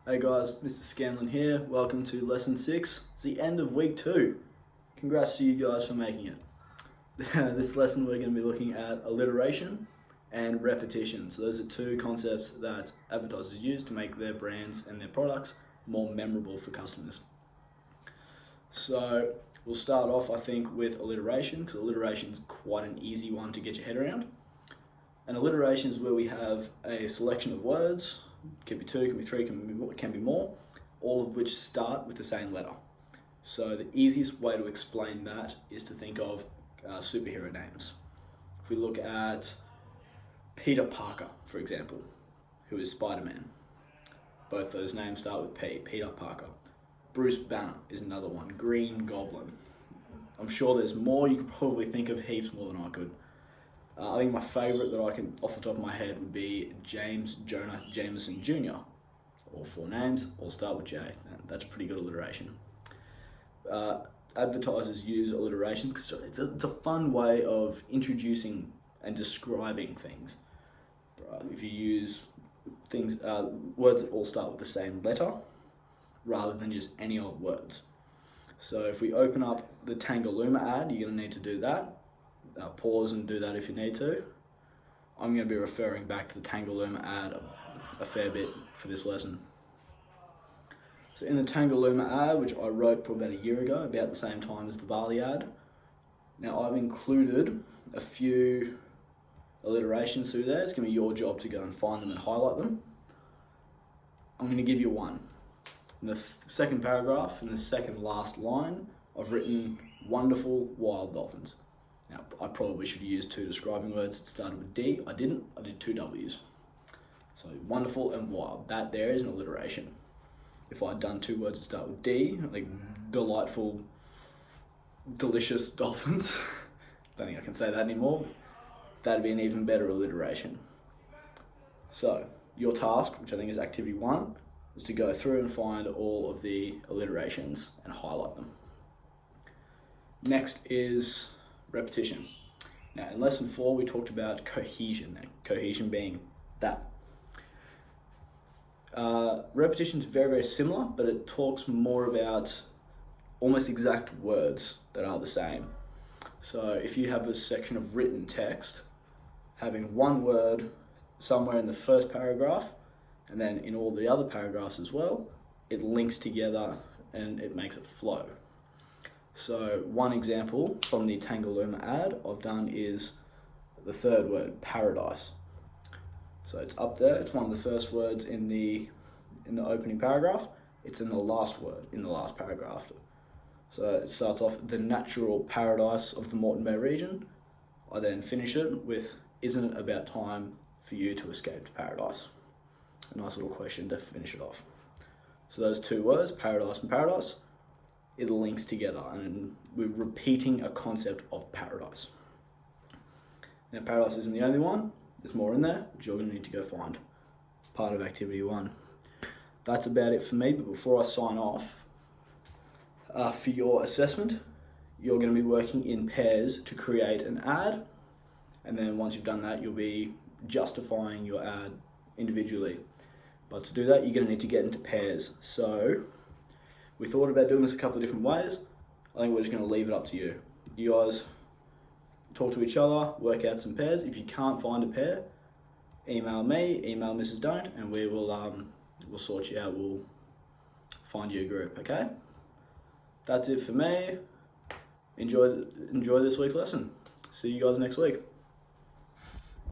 Hey guys, Mr. Scanlon here. Welcome to lesson 6. It's the end of week 2. Congrats to you guys for making it. This lesson we're going to be looking at alliteration and repetition. So those are two concepts that advertisers use to make their brands and their products more memorable for customers. So we'll start off, I think, with alliteration, because alliteration is quite an easy one to get your head around. And alliteration is where we have a selection of words. Can be two, can be three, can be more, all of which start with the same letter. So the easiest way to explain that is to think of superhero names. If we look at Peter Parker, for example, who is Spider-Man, both those names start with P, Peter Parker. Bruce Banner is another one, Green Goblin. I'm sure there's more, you could probably think of heaps more than I could. I think my favourite that I can, off the top of my head, would be James Jonah Jameson Jr. All four names, all start with J. That's pretty good alliteration. Advertisers use alliteration because it's a fun way of introducing and describing things. If you use things, words that all start with the same letter, rather than just any old words. So if we open up the Tangalooma ad, you're going to need to do that. Pause and do that if you need to. I'm going to be referring back to the Tangalooma ad a fair bit for this lesson. So in the Tangalooma ad, which I wrote probably about a year ago, about the same time as the Bali ad, now I've included a few alliterations through there. It's going to be your job to go and find them and highlight them. I'm going to give you one. In the second paragraph, in the second last line, I've written wonderful wild dolphins. Now, I probably should have used two describing words. It started with D. I didn't. I did two W's. So wonderful and wild. That there is an alliteration. If I'd done two words that start with D, like delightful, delicious dolphins, don't think I can say that anymore. That'd be an even better alliteration. So your task, which I think is activity 1, is to go through and find all of the alliterations and highlight them. Next is repetition. Now in lesson 4 we talked about cohesion, cohesion being that. Repetition is very, very similar, but it talks more about almost exact words that are the same. So if you have a section of written text, having one word somewhere in the first paragraph, and then in all the other paragraphs as well, it links together and it makes it flow. So one example from the Tangalooma ad I've done is the third word, paradise. So it's up there, it's one of the first words in the opening paragraph, it's in the last word, in the last paragraph. So it starts off, the natural paradise of the Moreton Bay region. I then finish it with, isn't it about time for you to escape to paradise? A nice little question to finish it off. So those two words, paradise and paradise, it links together and we're repeating a concept of paradise. Now paradise isn't the only one, there's more in there, which you're going to need to go find. Part of activity 1. That's about it for me, but before I sign off, for your assessment, you're going to be working in pairs to create an ad, and then once you've done that, you'll be justifying your ad individually. But to do that, you're going to need to get into pairs. So we thought about doing this a couple of different ways. I think we're just going to leave it up to you. You guys talk to each other, work out some pairs. If you can't find a pair, email me, email Mrs. Don't, and we will we'll sort you out. We'll find you a group. Okay. That's it for me. Enjoy this week's lesson. See you guys next week.